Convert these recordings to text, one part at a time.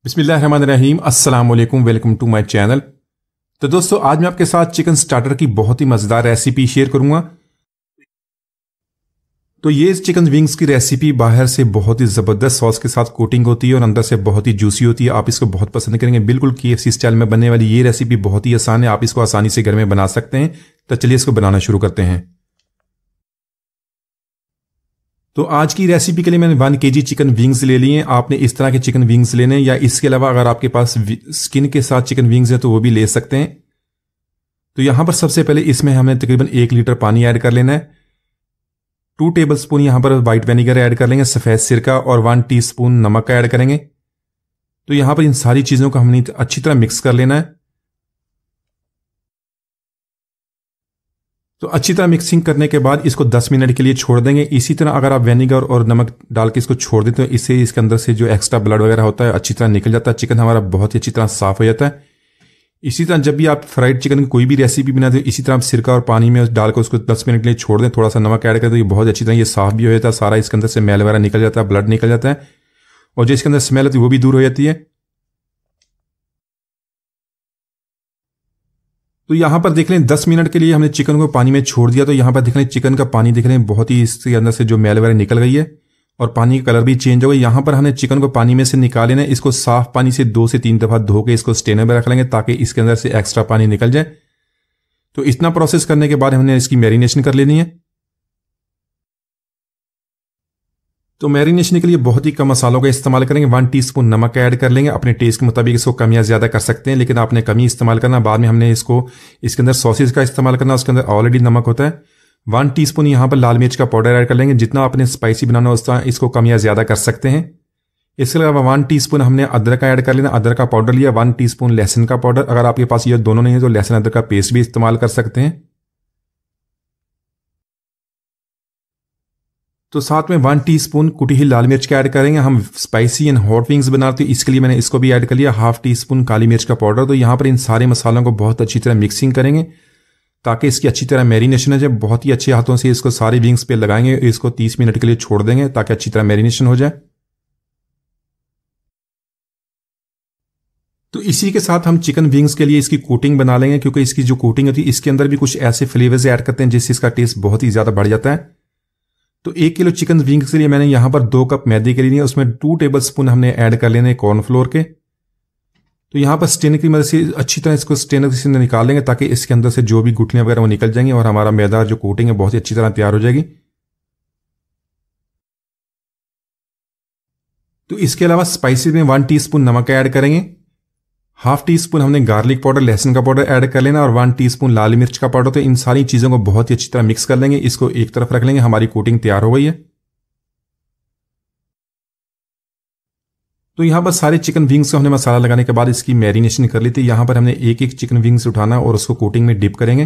बिस्मिल्लाहिर्रहमानिर्रहीम, अस्सलाम वालेकुम, वेलकम टू माय चैनल। तो दोस्तों, आज मैं आपके साथ चिकन स्टार्टर की बहुत ही मज़ेदार रेसिपी शेयर करूंगा। तो ये चिकन विंग्स की रेसिपी बाहर से बहुत ही ज़बरदस्त सॉस के साथ कोटिंग होती है और अंदर से बहुत ही जूसी होती है। आप इसको बहुत पसंद करेंगे। बिल्कुल KFC स्टाइल में बनने वाली ये रेसिपी बहुत ही आसान है, आप इसको आसानी से घर में बना सकते हैं। तो चलिए इसको बनाना शुरू करते हैं। तो आज की रेसिपी के लिए मैंने 1 kg चिकन विंग्स ले लिए। आपने इस तरह के चिकन विंग्स लेने, या इसके अलावा अगर आपके पास स्किन के साथ चिकन विंग्स हैं तो वो भी ले सकते हैं। तो यहां पर सबसे पहले इसमें हमें तकरीबन 1 लीटर पानी ऐड कर लेना है। 2 टेबलस्पून यहां पर व्हाइट विनेगर ऐड कर लेंगे, सफ़ेद सिरका, और 1 टीस्पून नमक ऐड करेंगे। तो यहां पर इन सारी चीज़ों को हमने अच्छी तरह मिक्स कर लेना है। तो अच्छी तरह मिक्सिंग करने के बाद इसको 10 मिनट के लिए छोड़ देंगे। इसी तरह अगर आप विनेगर और नमक डाल के इसको छोड़ देते हो, इससे इसके अंदर से जो एक्स्ट्रा ब्लड वगैरह होता है अच्छी तरह निकल जाता है। चिकन हमारा बहुत ही अच्छी तरह साफ हो जाता है। इसी तरह जब भी आप फ्राइड चिकन की कोई भी रेसिपी बनाते हो, इसी तरह आप सिरका और पानी में डालकर उसको 10 मिनट के लिए छोड़ दें। थोड़ा सा नमक ऐड करें तो ये बहुत अच्छी तरह ये साफ भी हो जाता है। सारा इसके अंदर से मैल वगैरह निकल जाता है, ब्लड निकल जाता है, और जो इसके अंदर स्मेल होती है वो भी दूर हो जाती है। तो यहां पर देख लें 10 मिनट के लिए हमने चिकन को पानी में छोड़ दिया। तो यहां पर देख लें चिकन का पानी देख लें बहुत ही इसके अंदर से जो मैल वगैरह निकल गई है और पानी का कलर भी चेंज हो गया। यहां पर हमने चिकन को पानी में से निकाल लेना है। इसको साफ पानी से 2 से 3 दफा धो के इसको स्टेनर में रख लेंगे ताकि इसके अंदर से एक्स्ट्रा पानी निकल जाए। तो इतना प्रोसेस करने के बाद हमने इसकी मैरिनेशन कर लेनी है। तो मैरिनेशन के लिए बहुत ही कम मसालों का इस्तेमाल करेंगे। 1 टीस्पून नमक ऐड कर लेंगे। अपने टेस्ट के मुताबिक इसको कम या ज्यादा कर सकते हैं, लेकिन आपने कम ही इस्तेमाल करना। बाद में हमने इसके अंदर सॉसेज का इस्तेमाल करना, उसके अंदर ऑलरेडी नमक होता है। 1 टीस्पून यहां पर लाल मिर्च का पाउडर ऐड कर लेंगे। जितना आपने स्पाइसी बनाना उस तरह इसको कम या ज्यादा कर सकते हैं। इसके अलावा 1 टीस्पून हमने अदरक का ऐड कर लेना, अदरक का पाउडर लिया। 1 टीस्पून लहसुन का पाउडर, अगर आपके पास ये दोनों नहीं है तो लहसुन अदरक का पेस्ट भी इस्तेमाल कर सकते हैं। तो साथ में 1 टीस्पून कुटी हुई लाल मिर्च का ऐड करेंगे। हम स्पाइसी एंड हॉट विंग्स बनाते हैं, इसके लिए मैंने इसको भी ऐड कर लिया। 1/2 टीस्पून काली मिर्च का पाउडर। तो यहां पर इन सारे मसालों को बहुत अच्छी तरह मिक्सिंग करेंगे ताकि इसकी अच्छी तरह मैरिनेशन हो जाए। बहुत ही अच्छे हाथों से इसको सारे विंग्स पे लगाएंगे। इसको 30 मिनट के लिए छोड़ देंगे ताकि अच्छी तरह मैरिनेशन हो जाए। तो इसी के साथ हम चिकन विंग्स के लिए इसकी कोटिंग बना लेंगे, क्योंकि इसकी जो कोटिंग होती है इसके अंदर भी कुछ ऐसे फ्लेवर्स ऐड करते हैं जिससे इसका टेस्ट बहुत ही ज्यादा बढ़ जाता है। तो 1 किलो चिकन विंग्स के लिए मैंने यहां पर 2 कप मैदे के लिए, उसमें 2 टेबलस्पून हमने ऐड कर लेने कॉर्नफ्लोर के। तो यहां पर स्टेनर की मदद से अच्छी तरह इसको स्टेनर से निकाल लेंगे ताकि इसके अंदर से जो भी गुठलियां वगैरह वो निकल जाएंगी और हमारा मैदा जो कोटिंग है बहुत ही अच्छी तरह तैयार हो जाएगी। तो इसके अलावा स्पाइसेस में 1 टीस्पून नमक ऐड करेंगे। 1/2 टीस्पून हमने गार्लिक पाउडर, लहसुन का पाउडर ऐड कर लेना, और 1 टीस्पून लाल मिर्च का पाउडर। तो इन सारी चीजों को बहुत ही अच्छी तरह मिक्स कर लेंगे। इसको एक तरफ रख लेंगे। हमारी कोटिंग तैयार हो गई है। तो यहां पर सारे चिकन विंग्स को हमने मसाला लगाने के बाद इसकी मैरिनेशन कर ली थी। यहां पर हमने एक एक चिकन विंग्स उठाना और उसको कोटिंग में डिप करेंगे।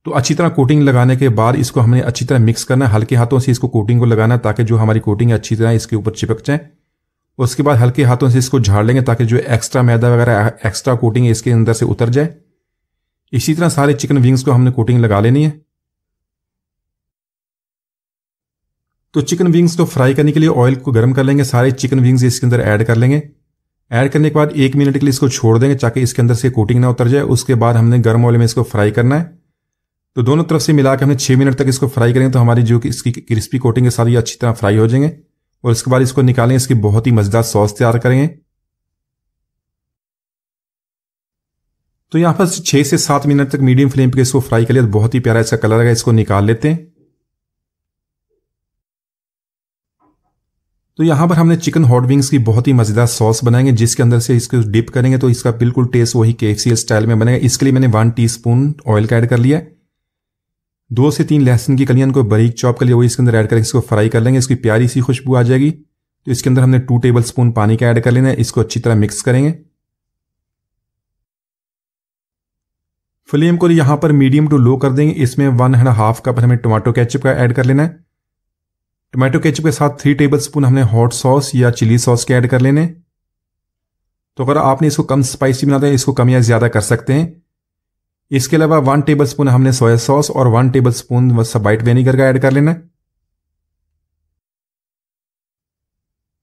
तो अच्छी तरह कोटिंग लगाने के बाद इसको हमने अच्छी तरह मिक्स करना है। हल्के हाथों से इसको कोटिंग को लगाना ताकि जो हमारी कोटिंग है अच्छी तरह इसके ऊपर चिपक जाए। उसके बाद हल्के हाथों से इसको झाड़ लेंगे ताकि जो एक्स्ट्रा मैदा वगैरह एक्स्ट्रा कोटिंग है इसके अंदर से उतर जाए। इसी तरह सारे चिकन विंग्स को हमने कोटिंग लगा लेनी है। तो चिकन विंग्स को फ्राई करने के लिए ऑयल को गर्म कर लेंगे। सारे चिकन विंग्स इसके अंदर ऐड कर लेंगे। ऐड करने के बाद 1 मिनट के लिए इसको छोड़ देंगे ताकि इसके अंदर से कोटिंग ना उतर जाए। उसके बाद हमने गर्म ऑयल में इसको फ्राई करना है। तो दोनों तरफ से मिलाकर हमने 6 मिनट तक इसको फ्राई करेंगे तो हमारी जो इसकी क्रिस्पी कोटिंग है सारी अच्छी तरह फ्राई हो जाएंगे। और इसके बाद इसको निकालेंगे, इसकी बहुत ही मजेदार सॉस तैयार करेंगे। तो यहां पर 6 से 7 मिनट तक मीडियम फ्लेम पे इसको फ्राई कर लिया। बहुत ही प्यारा इसका कलर है। इसको निकाल लेते हैं। तो यहां पर हमने चिकन हॉट विंग्स की बहुत ही मजेदार सॉस बनाएंगे जिसके अंदर से इसको डिप करेंगे तो इसका बिल्कुल टेस्ट वही KFC स्टाइल में बनेगा। इसके लिए मैंने 1 टीस्पून ऑयल का ऐड कर लिया है। 2 से 3 लहसुन की कलियां को बारीक चॉप कर लिया, वो इसके अंदर ऐड करके इसको फ्राई कर लेंगे। इसकी प्यारी सी खुशबू आ जाएगी। तो इसके अंदर हमने 2 टेबलस्पून पानी का ऐड कर लेना है। इसको अच्छी तरह मिक्स करेंगे। फ्लेम को यहां पर मीडियम टू लो कर देंगे। इसमें 1.5 कप हमें टोमेटो केचप का ऐड कर लेना है। टोमेटो केचप के साथ 3 टेबलस्पून हमने हॉट सॉस या चिली सॉस के ऐड कर लेने। तो अगर आपने इसको कम स्पाइसी बनाते हैं इसको कम या ज्यादा कर सकते हैं। इसके अलावा 1 टेबलस्पून हमने सोया सॉस और 1 टेबलस्पून व्हाइट विनेगर का ऐड कर लेना है।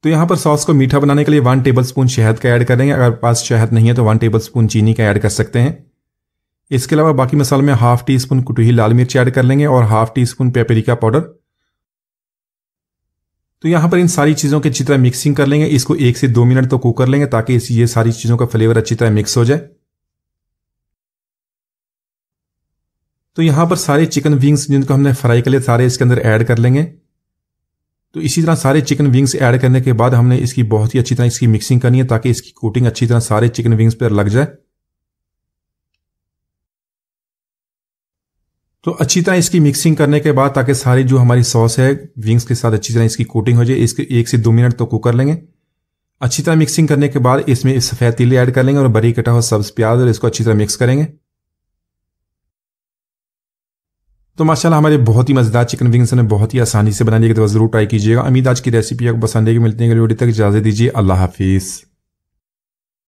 तो यहाँ पर सॉस को मीठा बनाने के लिए 1 टेबलस्पून शहद का ऐड करेंगे। अगर पास शहद नहीं है तो 1 टेबलस्पून चीनी का ऐड कर सकते हैं। इसके अलावा बाकी मसालों में ½ टीस्पून कुटी हुई लाल मिर्च ऐड कर लेंगे और ½ टीस्पून पेपरिका पाउडर। तो यहाँ पर इन सारी चीज़ों की अच्छी तरह मिक्सिंग कर लेंगे। इसको 1 से 2 मिनट तो कुक कर लेंगे ताकि ये सारी चीज़ों का फ्लेवर अच्छी तरह मिक्स हो जाए। तो यहाँ पर सारे चिकन विंग्स जिनको हमने फ्राई कर लिए सारे इसके अंदर ऐड कर लेंगे। तो इसी तरह सारे चिकन विंग्स ऐड करने के बाद हमने इसकी बहुत ही अच्छी तरह इसकी मिक्सिंग करनी है ताकि इसकी कोटिंग अच्छी तरह सारे चिकन विंग्स पर लग जाए। तो अच्छी तरह इसकी मिक्सिंग करने के बाद ताकि सारी जो हमारी सॉस है विंग्स के साथ अच्छी तरह इसकी कोटिंग हो जाए, इसके 1 से 2 मिनट तो कुक कर लेंगे। अच्छी तरह मिक्सिंग करने के बाद इसमें सफ़ेद तिल ऐड कर लेंगे और बारीक कटा हुआ सब्ज प्याज, और इसको अच्छी तरह मिक्स करेंगे। तो माशाल्लाह हमारे बहुत ही मज़ेदार चिकन विंग्स ने बहुत ही आसानी से बना लिया, तो ज़रूर ट्राई कीजिएगा। उम्मीद आज की रेसिपी आपको पसंद आएगी। मिलते हैं अगली वीडियो तक, इजाज़त दीजिए। अल्लाह हाफिज़।